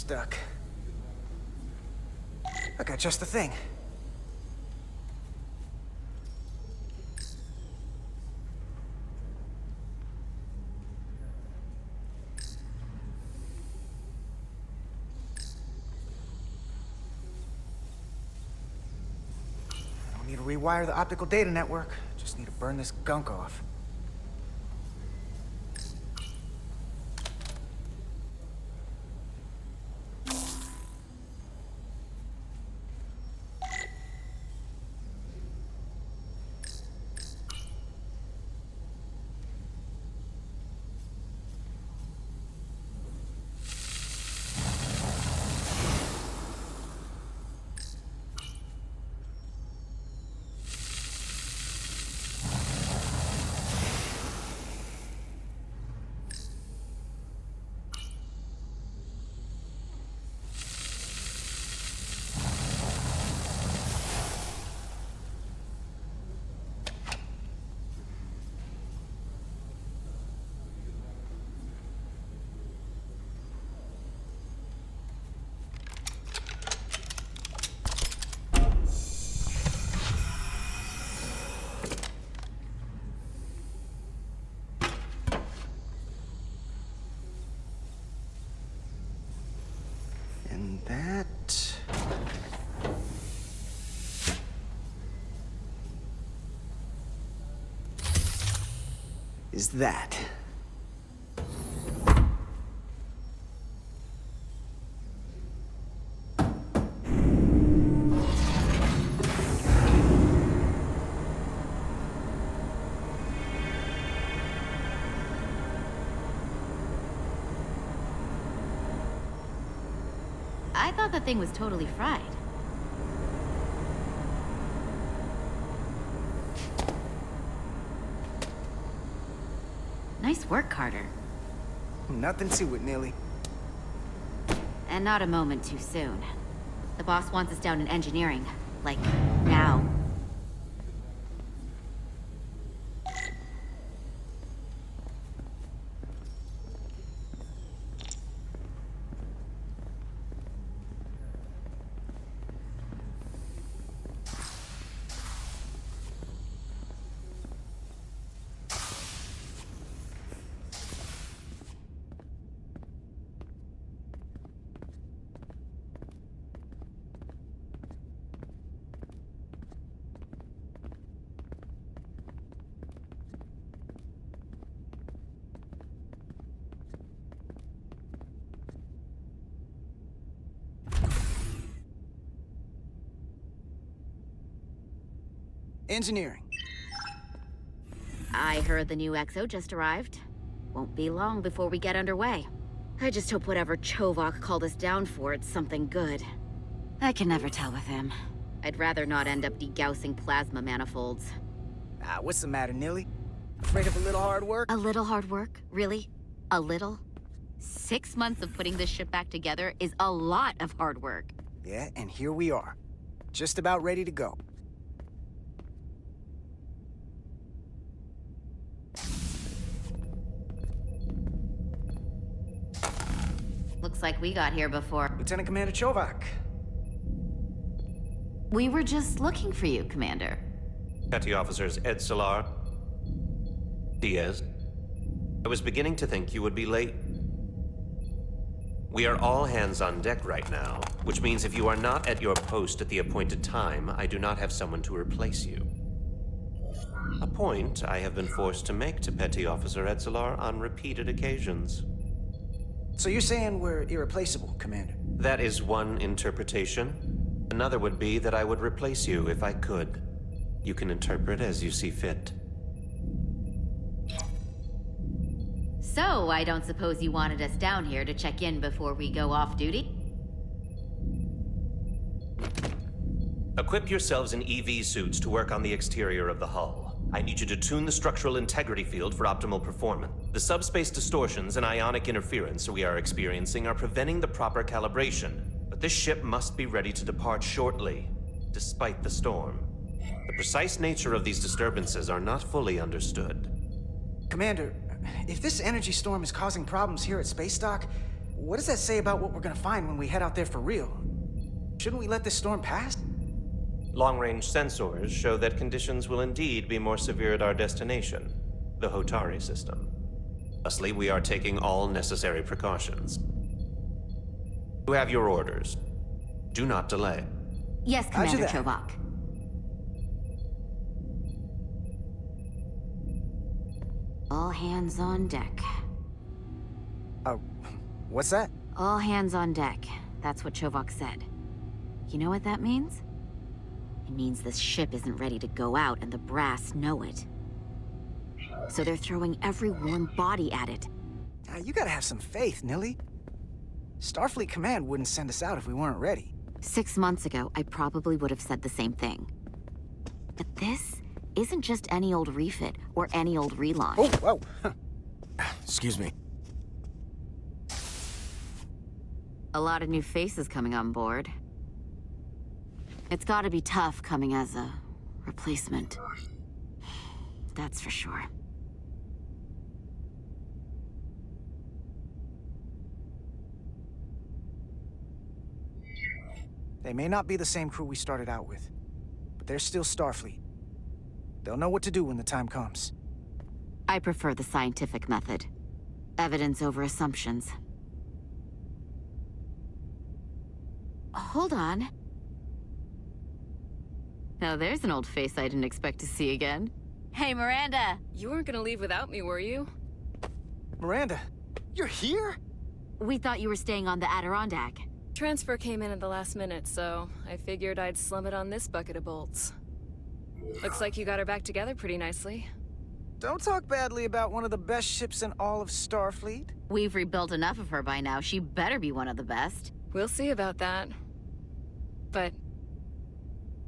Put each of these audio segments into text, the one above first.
stuck. I got just the thing. I don't need to rewire the optical data network. Just need to burn this gunk off. And that... is that. I thought that thing was totally fried. Nice work, Carter. Nothing to it, Neely. And not a moment too soon. The boss wants us down in engineering. Like, now. Engineering. I heard the new EXO just arrived. Won't be long before we get underway. I just hope whatever Chovok called us down for, it's something good. I can never tell with him. I'd rather not end up degaussing plasma manifolds. Ah, what's the matter, Neely? Afraid of a little hard work? A little hard work? Really? A little? 6 months of putting this ship back together is a lot of hard work. Yeah, and here we are. Just about ready to go. Looks like we got here before. Lieutenant Commander Chovok. We were just looking for you, Commander. Petty Officers Ed Solar, Diaz. I was beginning to think you would be late. We are all hands on deck right now, which means if you are not at your post at the appointed time, I do not have someone to replace you. A point I have been forced to make to Petty Officer Edsolar on repeated occasions. So you're saying we're irreplaceable, Commander? That is one interpretation. Another would be that I would replace you if I could. You can interpret as you see fit. So, I don't suppose you wanted us down here to check in before we go off duty? Equip yourselves in EV suits to work on the exterior of the hull. I need you to tune the structural integrity field for optimal performance. The subspace distortions and ionic interference we are experiencing are preventing the proper calibration. But this ship must be ready to depart shortly, despite the storm. The precise nature of these disturbances are not fully understood. Commander, if this energy storm is causing problems here at Space Dock, what does that say about what we're gonna find when we head out there for real? Shouldn't we let this storm pass? Long-range sensors show that conditions will indeed be more severe at our destination, the Hotari system. Thusly, we are taking all necessary precautions. You have your orders. Do not delay. Yes, Roger Commander that. Chovak. All hands on deck. What's that? All hands on deck. That's what Chovak said. You know what that means? It means this ship isn't ready to go out and the brass know it. So they're throwing every warm body at it. You gotta have some faith, Nilly. Starfleet Command wouldn't send us out if we weren't ready. 6 months ago, I probably would have said the same thing. But this isn't just any old refit or any old relaunch. Oh, whoa. Excuse me. A lot of new faces coming on board. It's gotta be tough coming as a replacement. That's for sure. They may not be the same crew we started out with, but they're still Starfleet. They'll know what to do when the time comes. I prefer the scientific method. Evidence over assumptions. Hold on. Now there's an old face I didn't expect to see again. Hey, Miranda! You weren't gonna leave without me, were you? Miranda, you're here? We thought you were staying on the Adirondack. Transfer came in at the last minute, so I figured I'd slum it on this bucket of bolts. Looks like you got her back together pretty nicely. Don't talk badly about one of the best ships in all of Starfleet. We've rebuilt enough of her by now. She better be one of the best. We'll see about that. But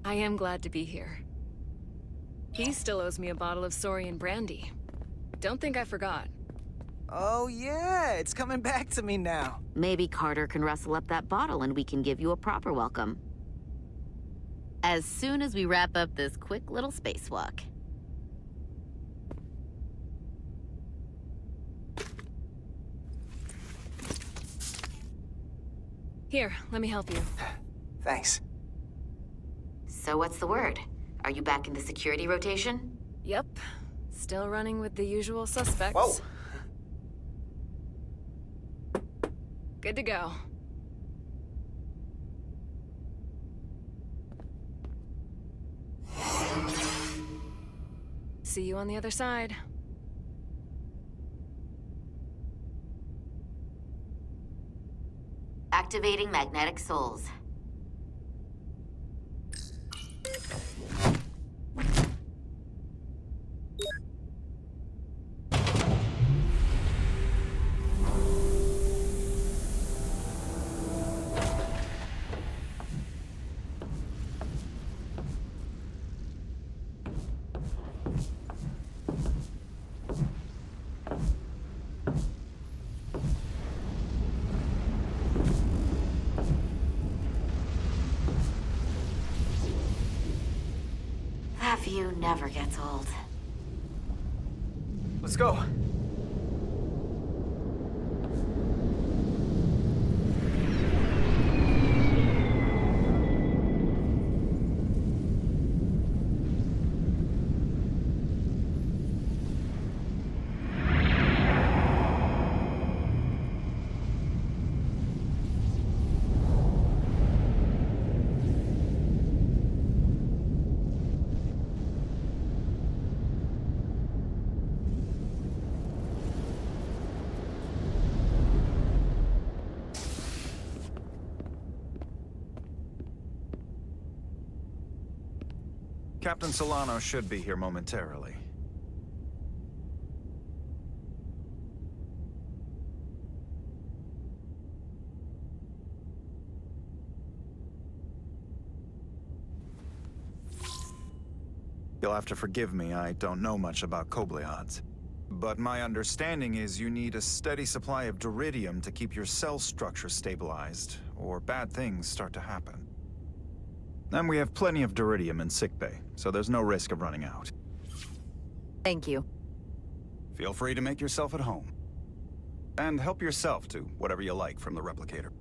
I am glad to be here. He still owes me a bottle of Saurian brandy. Don't think I forgot. Oh yeah, it's coming back to me now. Maybe Carter can rustle up that bottle and we can give you a proper welcome. As soon as we wrap up this quick little spacewalk. Here, let me help you. Thanks. So what's the word? Are you back in the security rotation? Yep. Still running with the usual suspects. Whoa! Good to go. See you on the other side. Activating magnetic souls. That view never gets old. Let's go. Captain Solano should be here momentarily. You'll have to forgive me, I don't know much about Kobleods. But my understanding is you need a steady supply of duridium to keep your cell structure stabilized, or bad things start to happen. And we have plenty of duridium in sickbay, so there's no risk of running out. Thank you. Feel free to make yourself at home. And help yourself to whatever you like from the replicator.